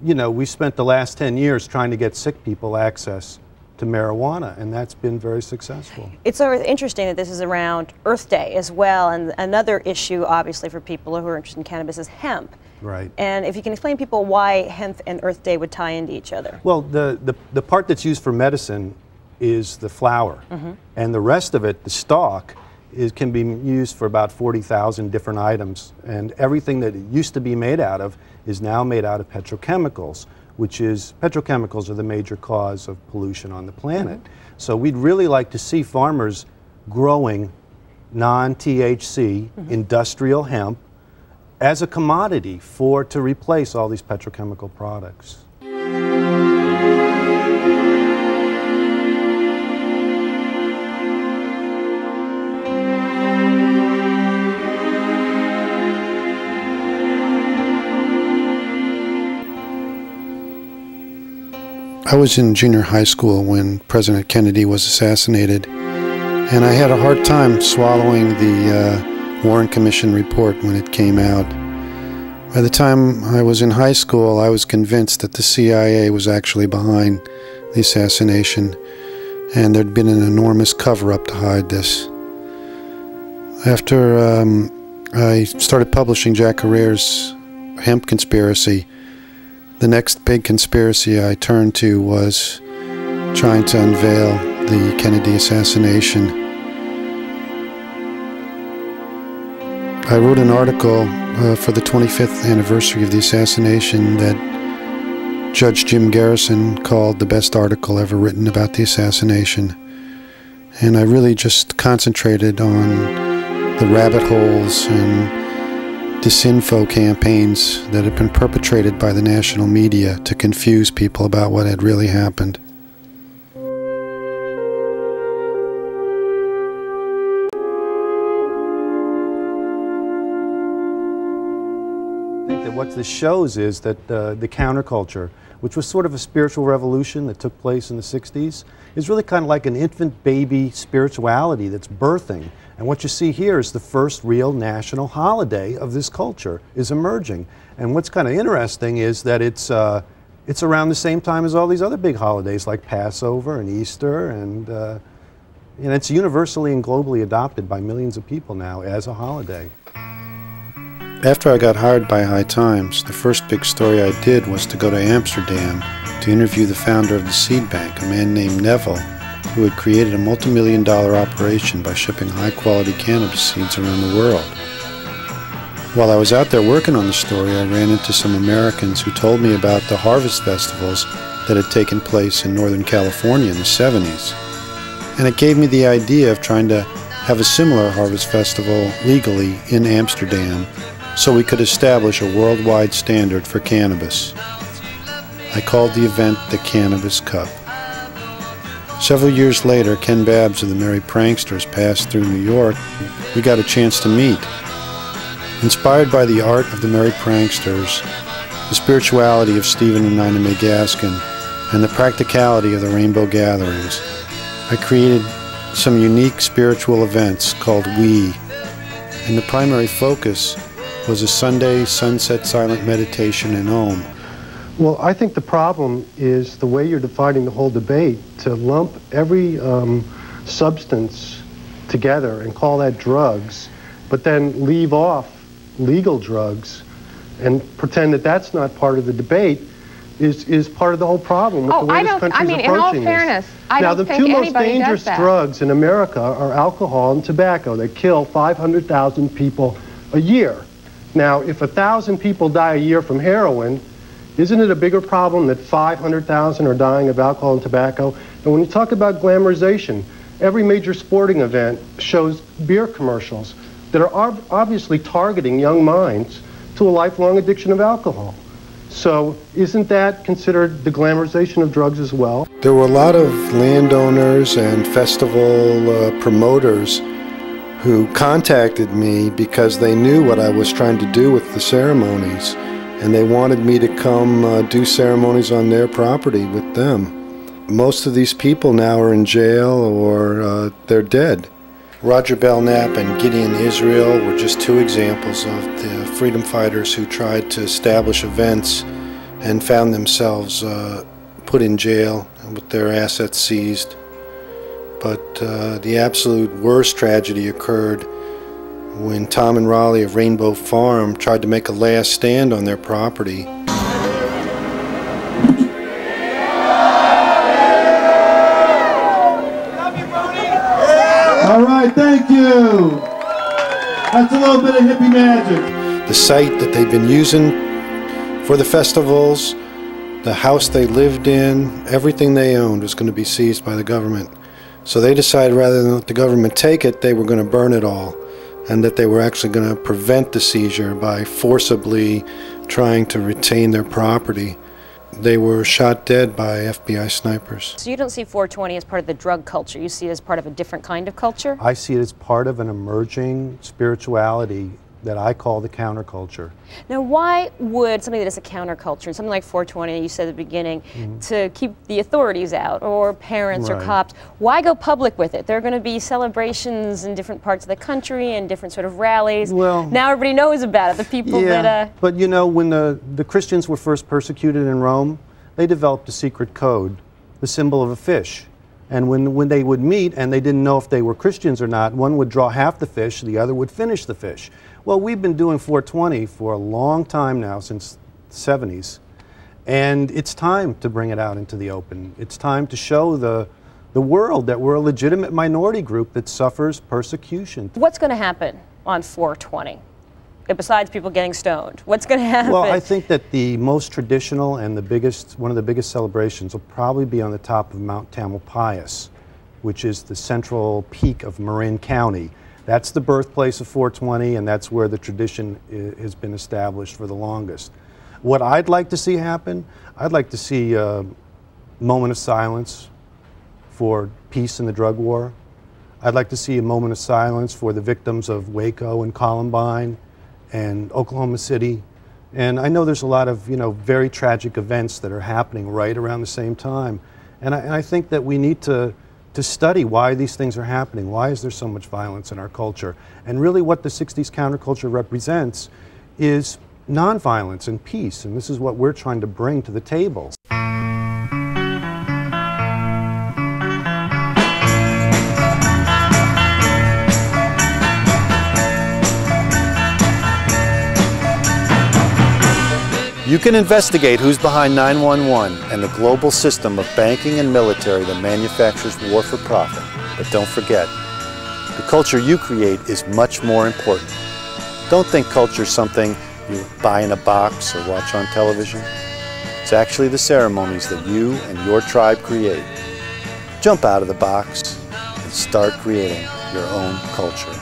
you know, we spent the last 10 years trying to get sick people access to marijuana, and that's been very successful. It's sort of interesting that this is around Earth Day as well, and another issue, obviously, for people who are interested in cannabis is hemp. Right. And if you can explain to people why hemp and Earth Day would tie into each other. Well, the part that's used for medicine is the flower, and the rest of it, the stalk, can be used for about 40,000 different items, and everything that it used to be made out of is now made out of petrochemicals, which is, petrochemicals are the major cause of pollution on the planet. So we'd really like to see farmers growing non-THC industrial hemp as a commodity to replace all these petrochemical products. I was in junior high school when President Kennedy was assassinated, and I had a hard time swallowing the Warren Commission report when it came out. By the time I was in high school, I was convinced that the CIA was actually behind the assassination, and there'd been an enormous cover-up to hide this. After I started publishing Jack Herer's Hemp Conspiracy, the next big conspiracy I turned to was trying to unveil the Kennedy assassination. I wrote an article for the 25th anniversary of the assassination that Judge Jim Garrison called the best article ever written about the assassination. And I really just concentrated on the rabbit holes and disinfo campaigns that had been perpetrated by the national media to confuse people about what had really happened. I think that what this shows is that the counterculture, which was sort of a spiritual revolution that took place in the 60s, is really kind of like an infant baby spirituality that's birthing. And what you see here is the first real national holiday of this culture is emerging. And what's kind of interesting is that it's around the same time as all these other big holidays like Passover and Easter, and it's universally and globally adopted by millions of people now as a holiday. After I got hired by High Times, the first big story I did was to go to Amsterdam to interview the founder of the seed bank, a man named Neville, who had created a multi-million-dollar operation by shipping high-quality cannabis seeds around the world. While I was out there working on the story, I ran into some Americans who told me about the harvest festivals that had taken place in Northern California in the 70s. And it gave me the idea of trying to have a similar harvest festival legally in Amsterdam so we could establish a worldwide standard for cannabis. I called the event the Cannabis Cup. Several years later, Ken Babbs of the Merry Pranksters passed through New York. We got a chance to meet. Inspired by the art of the Merry Pranksters, the spirituality of Stephen and Nina Mae Gaskin, and the practicality of the Rainbow Gatherings, I created some unique spiritual events called We. And the primary focus was a Sunday sunset silent meditation in Om. Well, I think the problem is the way you're defining the whole debate, to lump every substance together and call that drugs, but then leave off legal drugs and pretend that that's not part of the debate is part of the whole problem with the way this country's approaching this. In all fairness, I don't think anybody does that. Now, the two most dangerous drugs in America are alcohol and tobacco. They kill 500,000 people a year. Now, if 1,000 people die a year from heroin, isn't it a bigger problem that 500,000 are dying of alcohol and tobacco? And when you talk about glamorization, every major sporting event shows beer commercials that are obviously targeting young minds to a lifelong addiction of alcohol. So isn't that considered the glamorization of drugs as well? There were a lot of landowners and festival promoters who contacted me because they knew what I was trying to do with the ceremonies, and they wanted me to come do ceremonies on their property with them. Most of these people now are in jail or they're dead. Roger Belknap and Gideon Israel were just two examples of the freedom fighters who tried to establish events and found themselves put in jail with their assets seized. But the absolute worst tragedy occurred when Tom and Raleigh of Rainbow Farm tried to make a last stand on their property. All right, thank you. That's a little bit of hippie magic. The site that they'd been using for the festivals, the house they lived in, everything they owned was going to be seized by the government. So they decided rather than let the government take it, they were going to burn it all, and that they were actually going to prevent the seizure by forcibly trying to retain their property. They were shot dead by FBI snipers. So you don't see 420 as part of the drug culture, you see it as part of a different kind of culture? I see it as part of an emerging spirituality that I call the counterculture. Now, why would something that is a counterculture, something like 420, you said at the beginning, to keep the authorities out, or parents or cops, why go public with it? There are going to be celebrations in different parts of the country and different sort of rallies. Well, now everybody knows about it, the people that... But you know, when the Christians were first persecuted in Rome, they developed a secret code, the symbol of a fish. And when they would meet and they didn't know if they were Christians or not, one would draw half the fish, the other would finish the fish. Well, we've been doing 420 for a long time now, since the 70s, and it's time to bring it out into the open. It's time to show the world that we're a legitimate minority group that suffers persecution. What's going to happen on 420? Besides people getting stoned, what's going to happen? Well, I think that the most traditional and one of the biggest celebrations will probably be on the top of Mount Tamalpais, which is the central peak of Marin County. That's the birthplace of 420, and that's where the tradition has been established for the longest. What I'd like to see happen, I'd like to see a moment of silence for peace in the drug war. I'd like to see a moment of silence for the victims of Waco and Columbine and Oklahoma City. And I know there's a lot of, you know, very tragic events that are happening right around the same time. And I think that we need to study why these things are happening. Why is there so much violence in our culture? And really what the 60s counterculture represents is nonviolence and peace. And this is what we're trying to bring to the table. You can investigate who's behind 911 and the global system of banking and military that manufactures war for profit. But don't forget, the culture you create is much more important. Don't think culture is something you buy in a box or watch on television. It's actually the ceremonies that you and your tribe create. Jump out of the box and start creating your own culture.